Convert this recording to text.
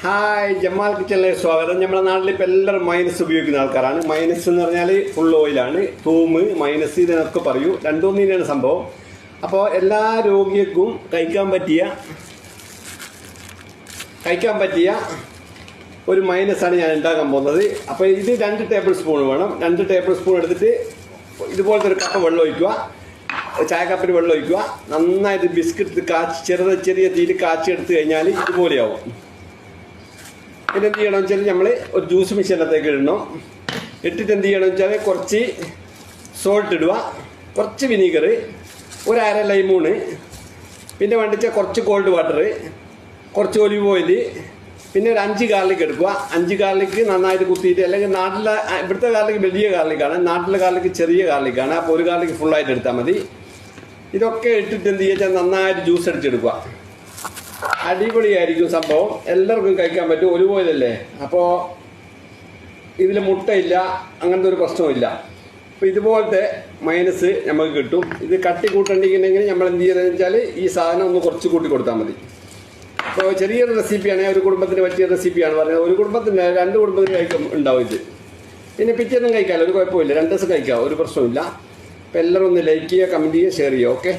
Hi, Jamal കിച്ചണിലേക്ക് സ്വാഗതം. നമ്മുടെ നാട്ടിൽ ഇപ്പോൾ എല്ലാവരും മൈനസ് ഉപയോഗിക്കുന്ന ആൾക്കാരാണ്. മൈനസ് എന്ന് പറഞ്ഞാൽ ഫുൾ ഓയിലാണ്. തൂമ് മൈനസ് ഇതിനൊക്കെ പറയൂ, രണ്ടുമൂന്നിനാണ് സംഭവം. അപ്പോൾ എല്ലാ രോഗികൾക്കും കഴിക്കാൻ പറ്റിയ ഒരു മൈനസാണ് ഞാൻ ഉണ്ടാക്കാൻ പോകുന്നത്. അപ്പോൾ ഇത് 2 ടേബിൾ സ്പൂൺ വേണം. 2 ടേബിൾ സ്പൂൺ എടുത്തിട്ട് ഇതുപോലത്തെ ഒരു കപ്പ് വെള്ളം ഒഴിക്കുക, ചായക്കപ്പിൽ വെള്ളം ഒഴിക്കുക. നന്നായിട്ട് ബിസ്ക്കറ്റ് ചെറിയ തീയിൽ കാച്ചെടുത്ത് കഴിഞ്ഞാൽ ഇതുപോലെയാവും. പിന്നെ എന്ത് ചെയ്യണമെന്ന് വെച്ചാൽ നമ്മൾ ഒരു ജ്യൂസ് മെഷീനകത്തേക്ക് ഇടണം. ഇട്ടിട്ട് എന്ത് ചെയ്യണമെന്ന് വെച്ചാൽ കുറച്ച് സോൾട്ട് ഇടുക, കുറച്ച് വിനീഗർ, ഒരു അര ലൈമൂണ്, പിന്നെ വേണ്ടിച്ച കുറച്ച് കോൾഡ് വാട്ടർ, കുറച്ച് ഒലിവ് ഓയിൽ, പിന്നെ ഒരു 5 ഗാർലിക് എടുക്കുക. 5 ഗാർലിക് നന്നായിട്ട് കുത്തിയിട്ട്, അല്ലെങ്കിൽ ഇവിടുത്തെ ഗാർലിക് വലിയ ഗാർലിക്കാണ്, നാട്ടിലെ ഗാർലിക് ചെറിയ ഗാർലിക്കാണ്. അപ്പോൾ ഒരു ഗാർലിക് ഫുള്ളായിട്ട് എടുത്താൽ മതി. ഇതൊക്കെ ഇട്ടിട്ട് എന്ത് ചെയ്യുക, നന്നായിട്ട് ജ്യൂസ് അടിച്ചെടുക്കുക. അടിപൊളിയായിരിക്കും സംഭവം, എല്ലാവർക്കും കഴിക്കാൻ പറ്റും. ഒലിവ് ഓയിലല്ലേ, അപ്പോൾ ഇതിൽ മുട്ടയില്ല, അങ്ങനത്തെ ഒരു പ്രശ്നമില്ല. അപ്പോൾ ഇതുപോലത്തെ മൈനസ് നമുക്ക് കിട്ടും. ഇത് കട്ടി കൂട്ടണ്ടെങ്കിൽ നമ്മൾ എന്ത് ചെയ്യുന്നതെന്ന് വെച്ചാൽ ഈ സാധനം ഒന്ന് കുറച്ച് കൂട്ടി കൊടുത്താൽ മതി. അപ്പോൾ ചെറിയൊരു റെസിപ്പിയാണ്, ഒരു കുടുംബത്തിന് പറ്റിയ റെസിപ്പിയാണ് പറഞ്ഞത്. ഒരു കുടുംബത്തിന് 2 കുടുംബത്തിന് കഴിക്കാൻ ഉണ്ടാവും ഇത്. പിന്നെ പിറ്റേന്നും കഴിക്കാമല്ലോ, ഒരു കുഴപ്പമില്ല. 2 ദിവസം കഴിക്കാം, ഒരു പ്രശ്നമില്ല. അപ്പോൾ എല്ലാവരും ഒന്ന് ലൈക്ക് ചെയ്യുക, കമൻറ്റ് ചെയ്യുക, ഷെയർ ചെയ്യുക. ഓക്കെ.